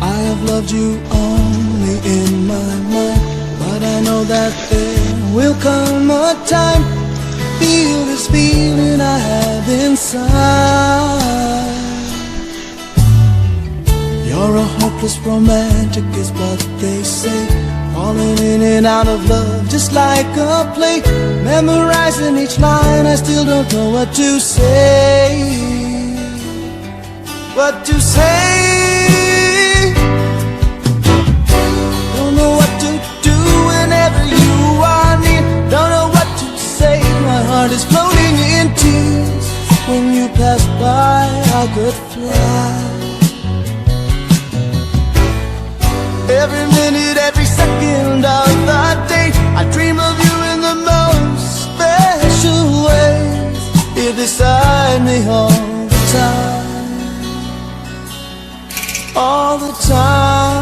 I have loved you only in my mind, but I know that there will come a time. Feel this feeling I have inside. You're a hopeless romantic is what they say, falling in and out of love just like a play. Memorizing each line, I still don't know what to say. What to say? Don't know what to do whenever you are near. Don't know what to say, my heart is floating in tears. When you pass by, I could fly. Every minute, every second of the day, I dream of you in the most special ways. You're beside me all the time. All the time.